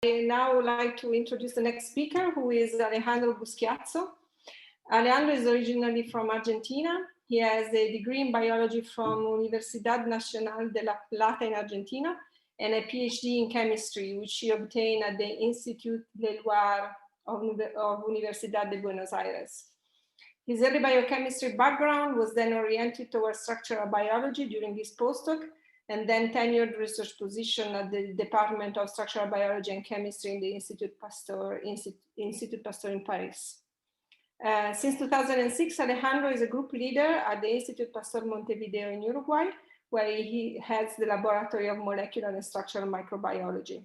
I now would like to introduce the next speaker, who is Alejandro Buschiazzo. Alejandro is originally from Argentina. He has a degree in biology from Universidad Nacional de La Plata in Argentina and a PhD in chemistry, which he obtained at the Institut del Loire of Universidad de Buenos Aires. His early biochemistry background was then oriented towards structural biology during his postdoc, and then tenured research position at the Department of Structural Biology and Chemistry in the Institut Pasteur in Paris. Since 2006, Alejandro is a group leader at the Institut Pasteur Montevideo in Uruguay, where he heads the Laboratory of Molecular and Structural Microbiology.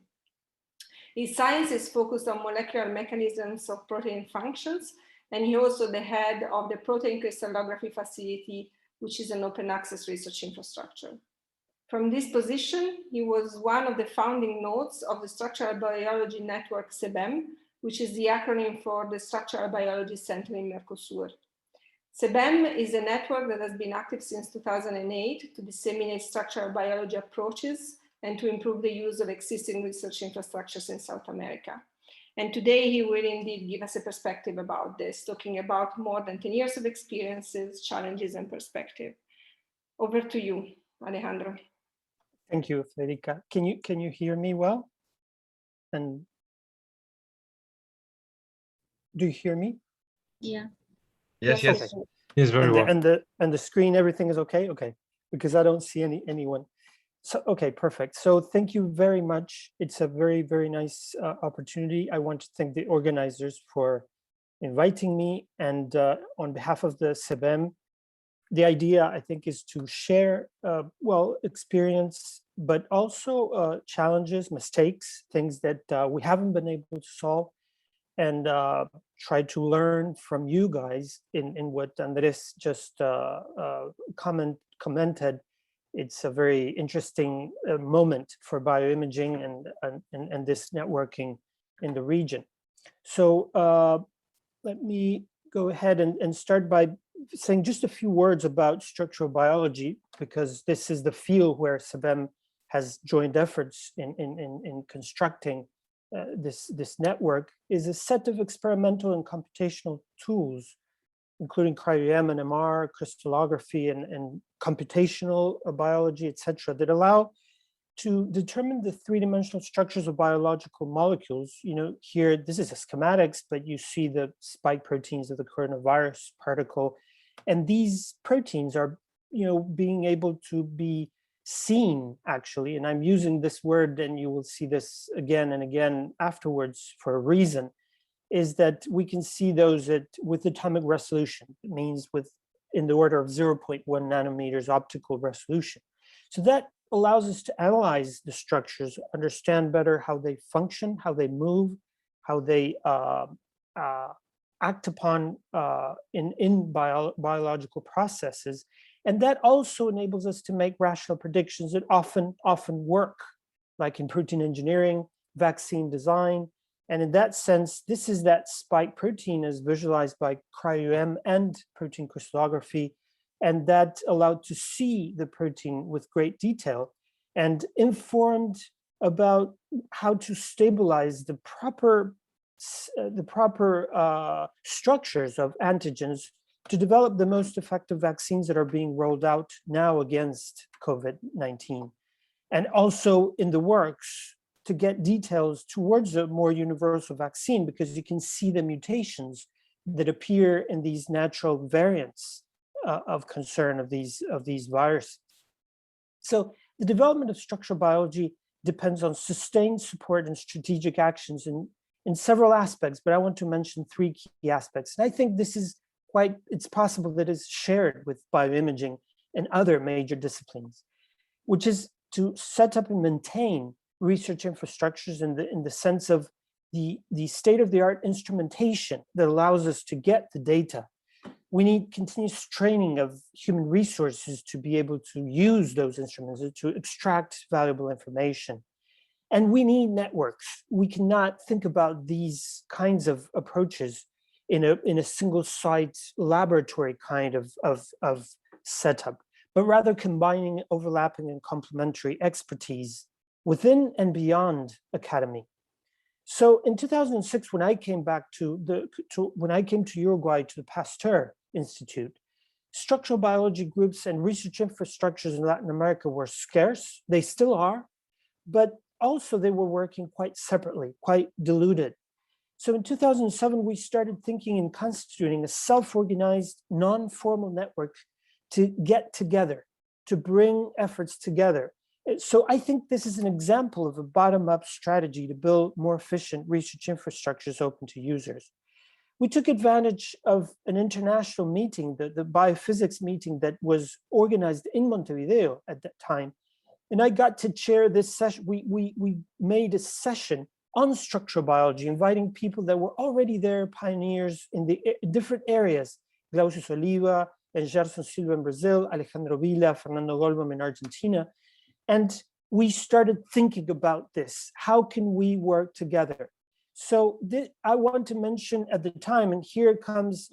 His science is focused on molecular mechanisms of protein functions, and he also the head of the Protein Crystallography Facility, which is an open access research infrastructure. From this position, he was one of the founding nodes of the Structural Biology Network CeBEM, which is the acronym for the Structural Biology Center in Mercosur. CeBEM is a network that has been active since 2008 to disseminate structural biology approaches and to improve the use of existing research infrastructures in South America. And today he will indeed give us a perspective about this, talking about more than 10 years of experiences, challenges, and perspective. Over to you, Alejandro. Thank you, Federica. Can you hear me well? And do you hear me? Yeah. Yes, Okay. yes. Yes, very well. And the screen, everything is okay? Okay, because I don't see anyone. So, okay, perfect. So thank you very much. It's a very, very nice opportunity. I want to thank the organizers for inviting me, and on behalf of the CeBEM, the idea, I think, is to share, well, experience, but also challenges, mistakes, things that we haven't been able to solve, and try to learn from you guys in what Andres just commented. It's a very interesting moment for bioimaging and this networking in the region. So let me go ahead and start by saying just a few words about structural biology, because this is the field where CeBEM has joined efforts in constructing this network. Is a set of experimental and computational tools, including cryo-EM and MR, crystallography, and computational biology, etc., that allow to determine the three-dimensional structures of biological molecules. You know, here, this is a schematics, but you see the spike proteins of the coronavirus particle. And these proteins are, you know, being able to be seen, actually. And I'm using this word, and you will see this again and again afterwards for a reason, is that we can see those with atomic resolution. It means in the order of 0.1 nanometers optical resolution. So that allows us to analyze the structures, understand better how they function, how they move, how they act upon in biological processes. And that also enables us to make rational predictions that often work, like in protein engineering, vaccine design. And in that sense, this is that spike protein as visualized by cryo-EM and protein crystallography, and that allowed to see the protein with great detail and informed about how to stabilize the proper structures of antigens to develop the most effective vaccines that are being rolled out now against COVID-19. And also in the works to get details towards a more universal vaccine, because you can see the mutations that appear in these natural variants of concern of these viruses. So the development of structural biology depends on sustained support and strategic actions in several aspects, but I want to mention three key aspects. And I think this is it's possible that it's shared with bioimaging and other major disciplines, which is to set up and maintain research infrastructures in the sense of the state-of-the-art instrumentation that allows us to get the data. We need continuous training of human resources to be able to use those instruments to extract valuable information. And we need networks. We cannot think about these kinds of approaches in a single site laboratory kind of setup, but rather combining overlapping and complementary expertise within and beyond academy. So in 2006, when I came back when I came to Uruguay to the Pasteur Institute, structural biology groups and research infrastructures in Latin America were scarce. They still are, but also they were working quite separately, quite diluted. So in 2007, we started thinking in constituting a self-organized, non-formal network to get together, to bring efforts together. So I think this is an example of a bottom-up strategy to build more efficient research infrastructures open to users. We took advantage of an international meeting, the biophysics meeting that was organized in Montevideo at that time. And I got to chair this session. We made a session on structural biology, inviting people that were already there, pioneers in the different areas, Glaucius Oliva and Gerson Silva in Brazil, Alejandro Villa, Fernando Goldbaum in Argentina. And we started thinking about this. How can we work together? So I want to mention at the time, and here comes,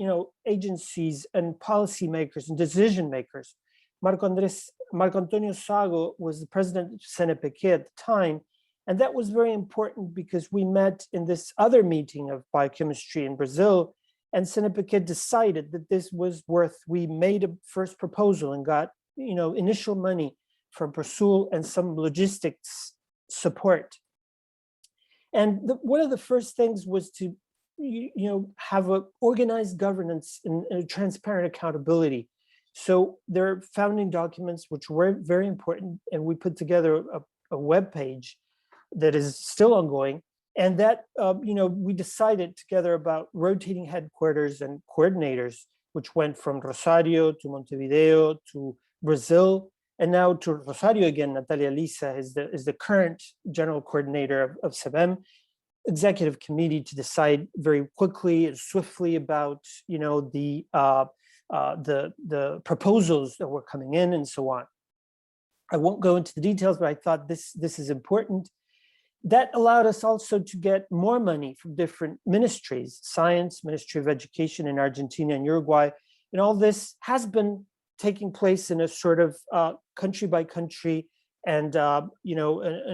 agencies and policymakers and decision makers. Marco Antonio Sago was the president of CNPq at the time. And that was very important because we met in this other meeting of biochemistry in Brazil, and CNPq decided that this was we made a first proposal and got, initial money from Mercosur and some logistics support. And one of the first things was to, have an organized governance and transparent accountability. So there are founding documents which were very important, and we put together a web page that is still ongoing. And that, we decided together about rotating headquarters and coordinators, which went from Rosario to Montevideo to Brazil, and now to Rosario again. Natalia Lisa is the current general coordinator of CeBEM, executive committee to decide very quickly and swiftly about, the proposals that were coming in and so on. I won't go into the details, but I thought this is important. That allowed us also to get more money from different ministries, Science, Ministry of Education in Argentina and Uruguay. And all this has been taking place in a sort of country by country and a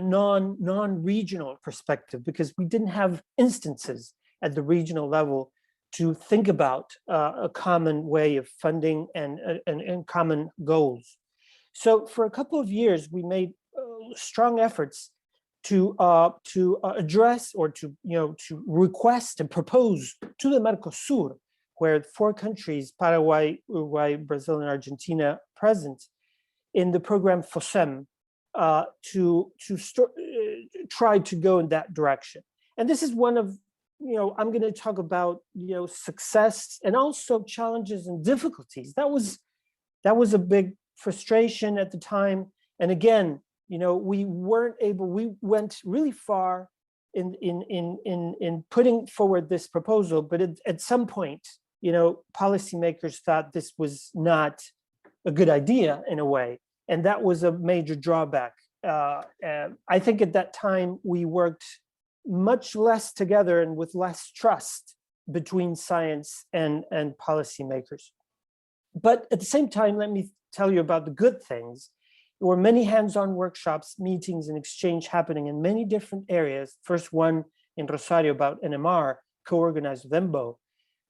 non-regional perspective, because we didn't have instances at the regional level to think about a common way of funding and common goals. So for a couple of years, we made strong efforts to address or to request and propose to the Mercosur, where 4 countries, Paraguay, Uruguay, Brazil, and Argentina, present in the program FOSEM, to try to go in that direction. And this is one of, I'm going to talk about, success and also challenges and difficulties. That was a big frustration at the time. And again, we went really far in putting forward this proposal, but at some point, policymakers thought this was not a good idea in a way, and that was a major drawback. I think at that time we worked much less together and with less trust between science and policymakers. But at the same time, let me tell you about the good things. There were many hands-on workshops, meetings, and exchange happening in many different areas. First one in Rosario about NMR, co-organized with EMBO,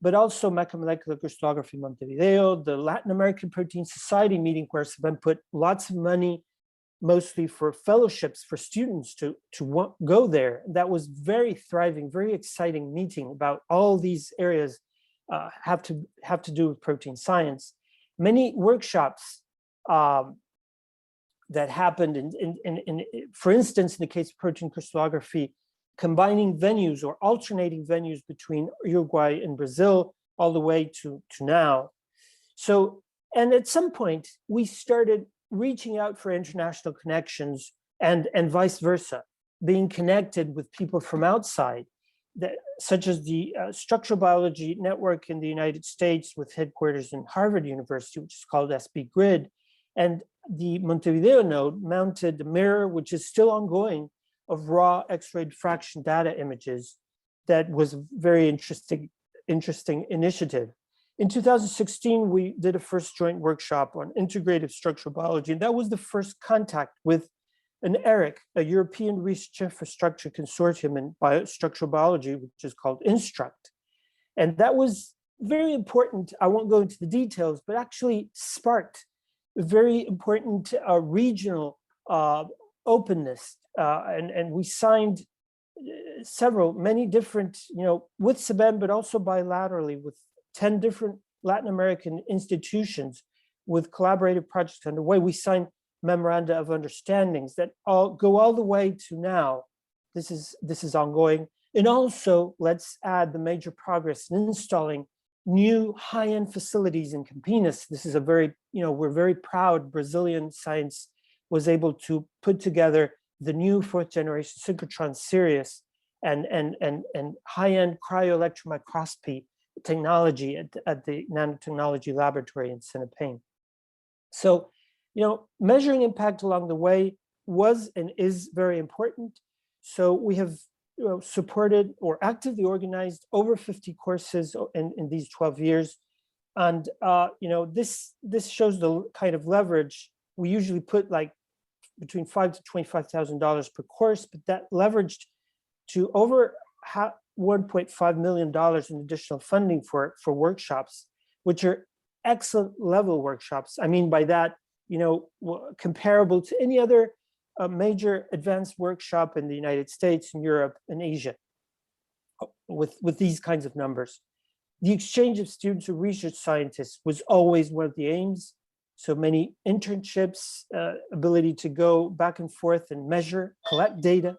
but also macromolecular crystallography Montevideo, the Latin American Protein Society meeting where CeBEM put lots of money, mostly for fellowships for students to go there. That was very thriving, very exciting meeting about all these areas have to do with protein science. Many workshops that happened for instance, in the case of protein crystallography, combining venues or alternating venues between Uruguay and Brazil all the way to now. So, and at some point we started reaching out for international connections and vice versa, being connected with people from outside, such as the Structural Biology Network in the United States with headquarters in Harvard University, which is called SB Grid. And the Montevideo node mounted the mirror, which is still ongoing, of raw X-ray diffraction data images. That was a very interesting initiative. In 2016, we did a first joint workshop on integrative structural biology, and that was the first contact with an ERIC, a European Research Infrastructure Consortium in Structural Biology, which is called Instruct. And that was very important. I won't go into the details, but actually sparked a very important regional openness. And we signed many different, with CeBEM, but also bilaterally with 10 different Latin American institutions with collaborative projects underway. We signed memoranda of understandings that go all the way to now. This is ongoing. And also, let's add the major progress in installing new high-end facilities in Campinas. This is a very, we're very proud Brazilian science was able to put together the new 4th generation synchrotron Sirius and high-end cryo-electron microscopy technology at the nanotechnology laboratory in CeBEM. So, measuring impact along the way was and is very important. So we have supported or actively organized over 50 courses in these 12 years. And, this shows the kind of leverage. We usually put like between $5,000 to $25,000 per course, but that leveraged to over $1.5 million in additional funding for workshops, which are excellent level workshops. I mean by that, comparable to any other major advanced workshop in the United States and Europe and Asia with these kinds of numbers. The exchange of students or research scientists was always one of the aims. So many internships, ability to go back and forth and measure, collect data.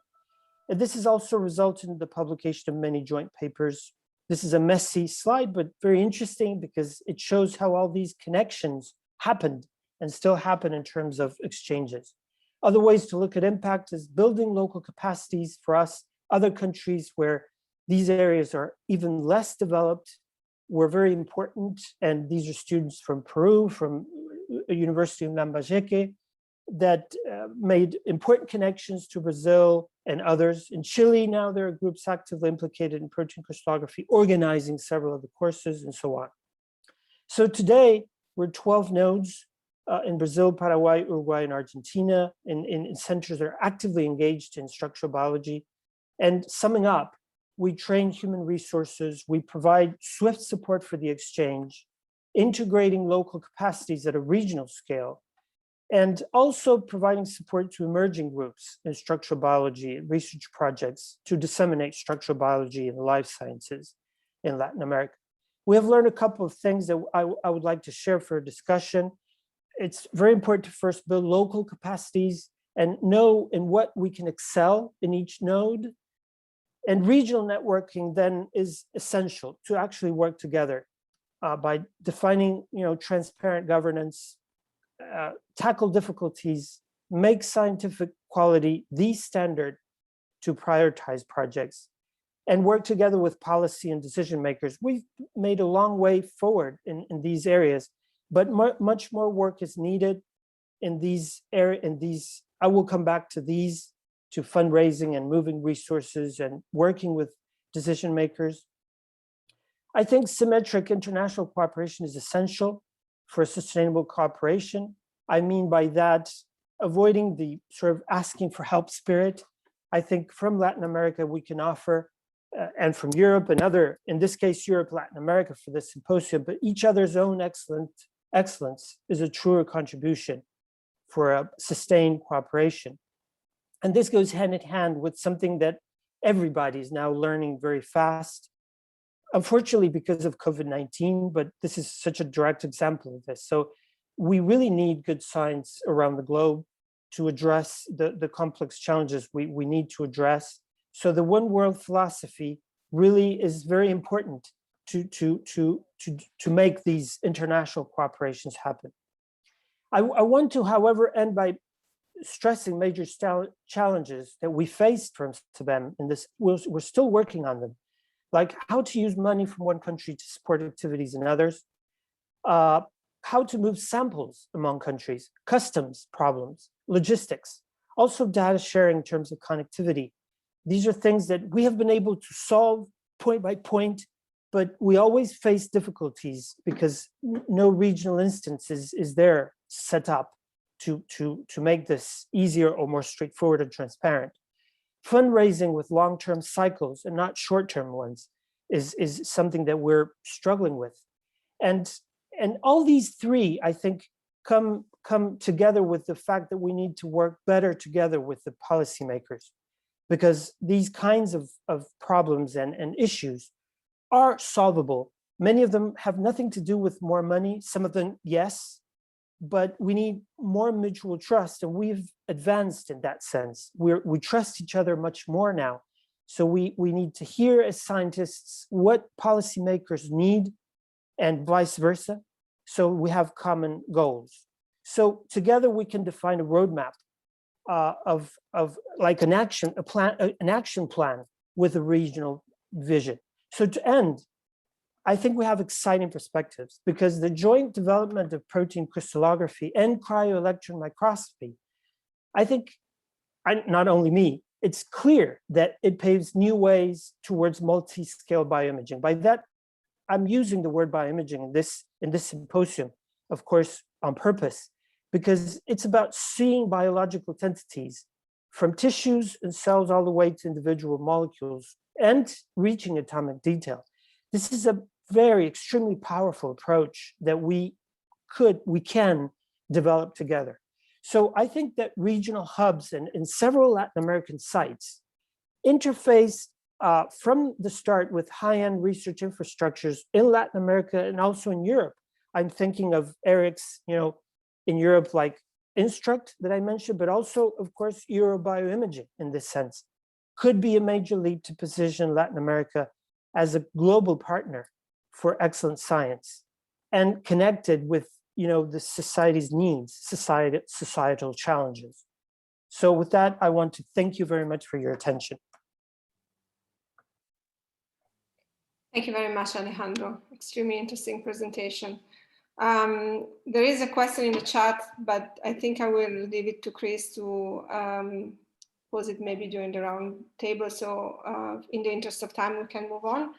And this has also resulted in the publication of many joint papers. This is a messy slide, but very interesting because it shows how all these connections happened and still happen in terms of exchanges. Other ways to look at impact is building local capacities for us. Other countries where these areas are even less developed were very important. And these are students from Peru, from a university in Lambayeque, that made important connections to Brazil and others. In Chile now, there are groups actively implicated in protein crystallography, organizing several of the courses and so on. So today, we're 12 nodes in Brazil, Paraguay, Uruguay, and Argentina, in centers that are actively engaged in structural biology. And summing up, we train human resources, we provide swift support for the exchange, integrating local capacities at a regional scale, and also providing support to emerging groups in structural biology and research projects to disseminate structural biology and life sciences in Latin America. We have learned a couple of things that I would like to share for a discussion. It's very important to first build local capacities and know in what we can excel in each node. And regional networking then is essential to actually work together by defining, transparent governance, tackle difficulties, make scientific quality the standard to prioritize projects, and work together with policy and decision makers. We've made a long way forward in these areas, but much more work is needed in these areas. I will come back to these, to fundraising and moving resources and working with decision makers. I think symmetric international cooperation is essential for sustainable cooperation. I mean by that, avoiding the sort of asking for help spirit. I think from Latin America, we can offer, and from Europe and other, in this case, Europe, Latin America for this symposium, but each other's own excellence is a truer contribution for a sustained cooperation. And this goes hand in hand with something that everybody is now learning very fast, unfortunately because of COVID-19, but this is such a direct example of this. So we really need good science around the globe to address the complex challenges we need to address. So the one world philosophy really is very important to make these international cooperations happen. I want to, however, end by stressing major challenges that we faced from CeBEM in this. We're still working on them, like how to use money from one country to support activities in others, how to move samples among countries, customs problems, logistics, also data sharing in terms of connectivity. These are things that we have been able to solve point by point, but we always face difficulties because no regional instance is there set up to make this easier or more straightforward and transparent. Fundraising with long-term cycles and not short-term ones is something that we're struggling with. And all these three, I think, come together with the fact that we need to work better together with the policymakers, because these kinds of problems and issues are solvable. Many of them have nothing to do with more money. Some of them, yes, but we need more mutual trust, and we've advanced in that sense. We trust each other much more now. So we need to hear as scientists what policymakers need and vice versa. So we have common goals. So together we can define a roadmap of like an action plan with a regional vision. So to end, I think we have exciting perspectives, because the joint development of protein crystallography and cryo-electron microscopy, I think, not only me, it's clear that it paves new ways towards multi-scale bioimaging. By that, I'm using the word bioimaging in this symposium, of course, on purpose, because it's about seeing biological entities from tissues and cells all the way to individual molecules and reaching atomic detail. This is a very extremely powerful approach that we can develop together. So I think that regional hubs in several Latin American sites interface from the start with high-end research infrastructures in Latin America and also in Europe. I'm thinking of Eric's, in Europe, like Instruct that I mentioned, but also, of course, Eurobioimaging in this sense could be a major leap to position Latin America as a global partner for excellent science and connected with, the society's needs, societal challenges. So with that, I want to thank you very much for your attention. Thank you very much, Alejandro. Extremely interesting presentation. There is a question in the chat, but I think I will leave it to Chris to pose it maybe during the round table. So in the interest of time, we can move on.